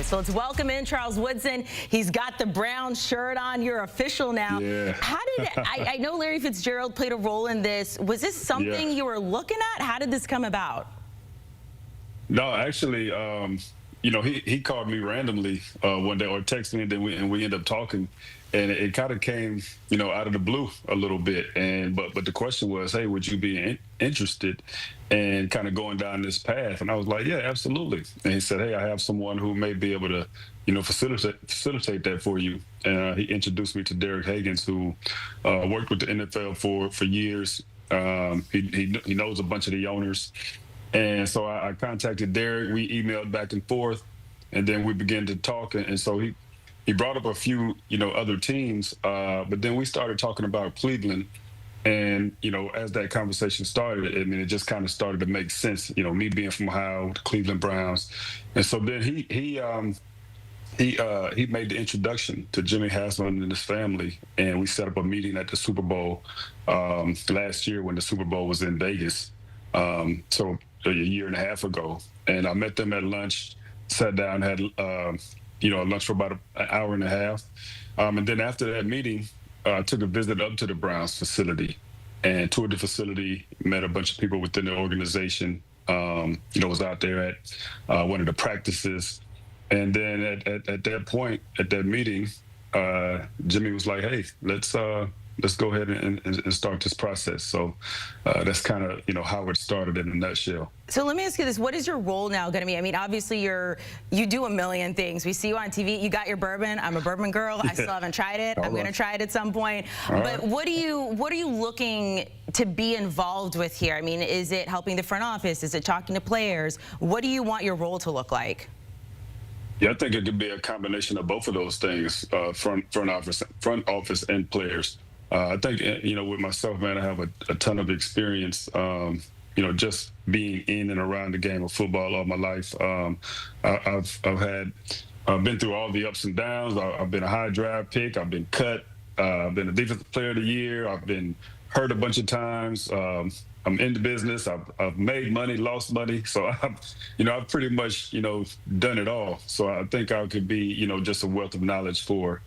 So let's welcome in Charles Woodson. He's got the brown shirt on. You're official now. Yeah. How did I know Larry Fitzgerald played a role in this. Was this something you were looking at? How did this come about? No, actually, he called me randomly one day or texted me, and we ended up talking, and it kind of came, out of the blue a little bit. And but the question was, hey, would you be interested in kind of going down this path? And I was like, yeah, absolutely. And he said, hey, I have someone who may be able to, facilitate that for you. And he introduced me to Derek Higgins, who worked with the NFL for years. He knows a bunch of the owners. And so I contacted Derek. We emailed back and forth, and then we began to talk. And so he brought up a few, other teams. But then we started talking about Cleveland. And, as that conversation started, it just kind of started to make sense, me being from Ohio, the Cleveland Browns. And so then he made the introduction to Jimmy Haslam and his family. And we set up a meeting at the Super Bowl last year when the Super Bowl was in Vegas. So a year and a half ago, and I met them at lunch, sat down, had lunch for about an hour and a half, and then after that meeting, I took a visit up to the Browns facility and toured the facility, met a bunch of people within the organization. Was out there at one of the practices, and then at that point, at that meeting, Jimmy was like, "Hey, let's go ahead and start this process." So that's kind of, how it started in a nutshell. So let me ask you this. What is your role now going to be? I mean, obviously you do a million things. We see you on TV. You got your bourbon. I'm a bourbon girl. I still haven't tried it. I'm going to try it at some point. But what are you looking to be involved with here? I mean, is it helping the front office? Is it talking to players? What do you want your role to look like? Yeah, I think it could be a combination of both of those things, front office and players. I think, with myself, man, I have a ton of experience, just being in and around the game of football all my life. I've been through all the ups and downs. I've been a high draft pick. I've been cut. I've been a defensive player of the year. I've been hurt a bunch of times. I'm in the business. I've made money, lost money. So I've pretty much, done it all. So I think I could be, just a wealth of knowledge for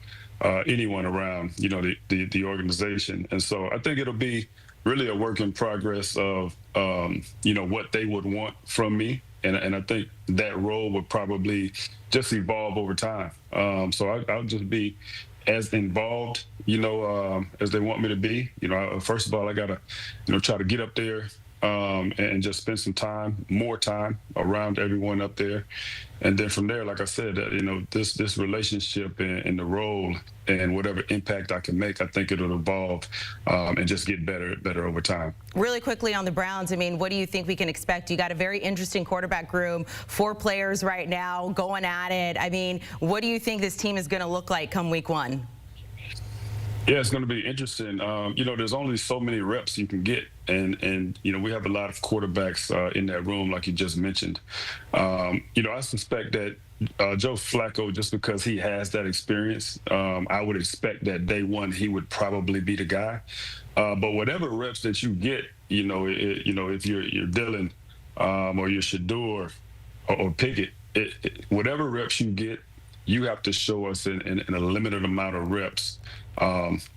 anyone around, the organization. And so I think it'll be really a work in progress of, what they would want from me. And I think that role would probably just evolve over time. So I'll just be as involved, as they want me to be. First of all, I got to, try to get up there and just spend some more time around everyone up there. And then from there, like I said, this relationship and the role and whatever impact I can make, I think it'll evolve and just get better over time. Really quickly on the Browns, I mean, what do you think we can expect? You got a very interesting quarterback room, 4 players right now going at it. I mean, what do you think this team is going to look like come week 1? Yeah, it's going to be interesting. There's only so many reps you can get, and we have a lot of quarterbacks in that room, like you just mentioned. I suspect that Joe Flacco, just because he has that experience, I would expect that day one he would probably be the guy. But whatever reps that you get, if you're Dylan or you're Shedeur or Pickett, whatever reps you get, you have to show us in a limited amount of reps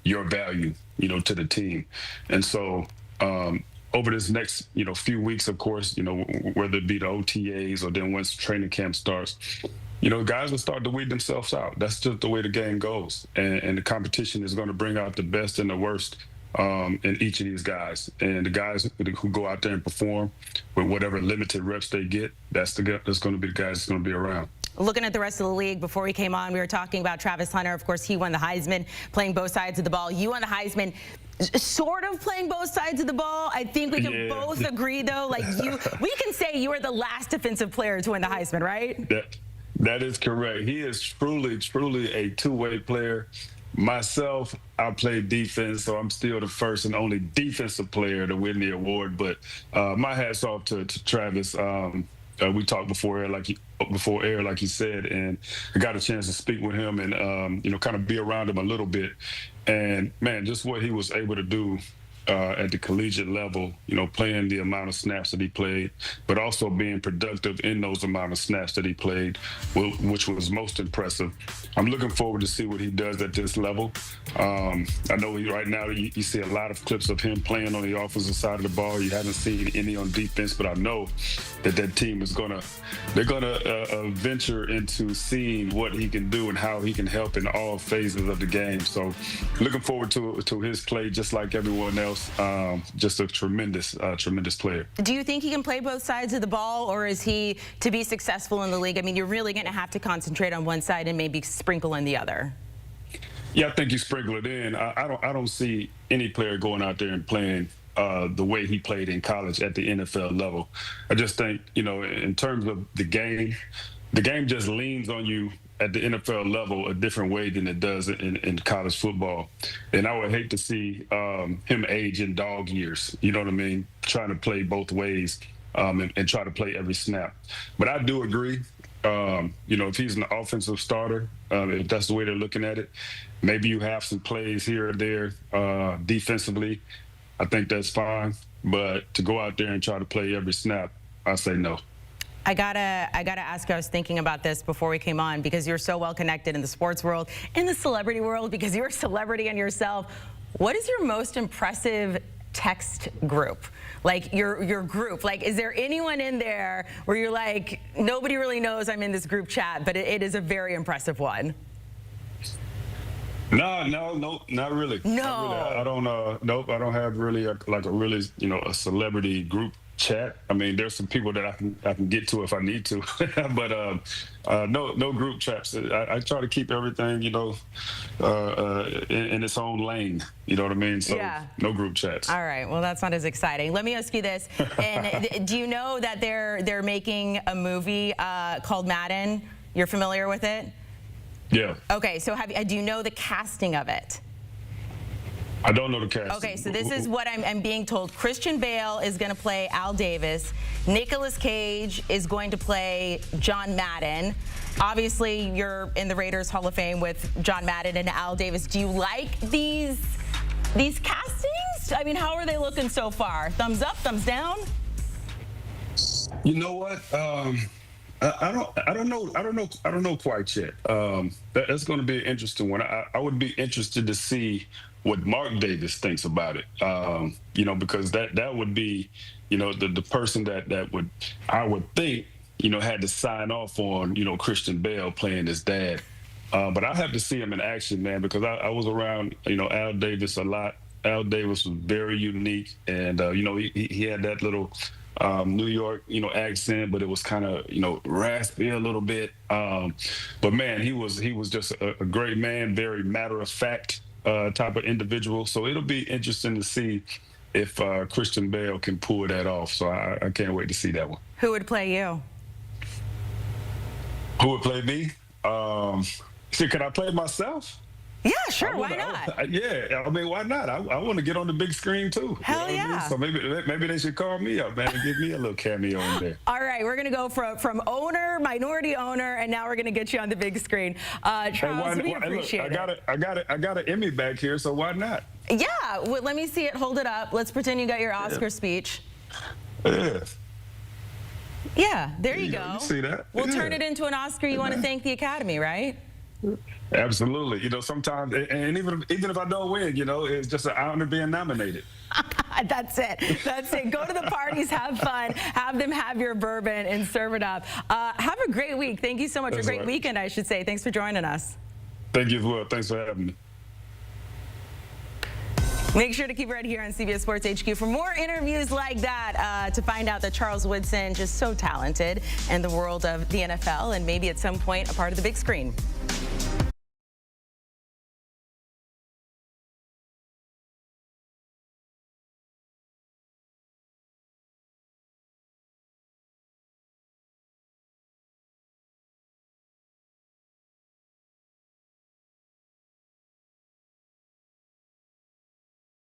your value, to the team. And so over this next, few weeks, of course, whether it be the OTAs or then once training camp starts, guys will start to weed themselves out. That's just the way the game goes. And the competition is going to bring out the best and the worst in each of these guys. And the guys who go out there and perform with whatever limited reps they get, that's going to be the guys that's going to be around. Looking at the rest of the league, before we came on, we were talking about Travis Hunter. Of course, he won the Heisman, playing both sides of the ball. You won the Heisman, sort of playing both sides of the ball. I think we can both agree, though. We can say you are the last defensive player to win the Heisman, right? That is correct. He is truly a two-way player. Myself, I play defense, so I'm still the first and only defensive player to win the award. But my hat's off to Travis. We talked before air, like you said, and I got a chance to speak with him and kind of be around him a little bit. And man, just what he was able to do at the collegiate level, playing the amount of snaps that he played, but also being productive in those amount of snaps that he played, which was most impressive. I'm looking forward to see what he does at this level. I know right now you see a lot of clips of him playing on the offensive side of the ball. You haven't seen any on defense, but I know that team is they're gonna venture into seeing what he can do and how he can help in all phases of the game. So looking forward to his play, just like everyone else. Just a tremendous player. Do you think he can play both sides of the ball, or is he, to be successful in the league, I mean, you're really going to have to concentrate on one side and maybe sprinkle in the other? Yeah, I think you sprinkle it in. I don't see any player going out there and playing the way he played in college at the NFL level. I just think, in terms of the game just leans on you at the NFL level a different way than it does in college football. And I would hate to see him age in dog years, you know what I mean? Trying to play both ways and try to play every snap. But I do agree, if he's an offensive starter, if that's the way they're looking at it, maybe you have some plays here or there defensively. I think that's fine. But to go out there and try to play every snap, I say no. I gotta ask you, I was thinking about this before we came on, because you're so well connected in the sports world, in the celebrity world, because you're a celebrity in yourself. What is your most impressive text group? Like your group, like, is there anyone in there where you're like, nobody really knows I'm in this group chat, but it is a very impressive one? No, not really. No. Not really. I don't, nope, I don't have really a a celebrity group chat. I mean, there's some people that I can get to if I need to, but no group chats. I try to keep everything, in its own lane. You know what I mean? So yeah. No group chats. All right. Well, that's not as exciting. Let me ask you this. And do you know that they're making a movie called Madden? You're familiar with it? Yeah. Okay. So do you know the casting of it? I don't know the cast. Okay, so this is what I'm being told. Christian Bale is going to play Al Davis. Nicolas Cage is going to play John Madden. Obviously, you're in the Raiders Hall of Fame with John Madden and Al Davis. Do you like these castings? I mean, how are they looking so far? Thumbs up, thumbs down? You know what? I don't know quite yet. That's going to be an interesting one. I would be interested to see what Mark Davis thinks about it. Because that would be, the person that would, I would think, had to sign off on, Christian Bale playing his dad. But I have to see him in action, man, because I was around, Al Davis a lot. Al Davis was very unique, and he had that little New York, accent, but it was kind of, raspy a little bit. But man, he was just a great man, very matter of fact type of individual. So it'll be interesting to see if Christian Bale can pull that off. So I can't wait to see that one. Who would play you? Who would play me? Could I play myself? Yeah, sure. Why not? Yeah, I mean, why not? I want to get on the big screen too. Hell yeah! I mean? So maybe they should call me up, man, and give me a little cameo in there. All right, we're gonna go from owner, minority owner, and now we're gonna get you on the big screen. Charles, we appreciate it. I got an Emmy back here, so why not? Yeah, well, let me see it. Hold it up. Let's pretend you got your Oscar speech. Yeah. Yeah, there you go. You see that? We'll turn it into an Oscar. You want to thank the Academy, right? Absolutely. Sometimes, and even if I don't win, it's just an honor being nominated. That's it. Go to the parties, have fun, have them have your bourbon and serve it up. Have a great week. Thank you so much. A great weekend, I should say. Thanks for joining us. Thank you as well. Thanks for having me. Make sure to keep right here on CBS Sports HQ for more interviews like that, to find out that Charles Woodson, just so talented in the world of the NFL and maybe at some point a part of the big screen.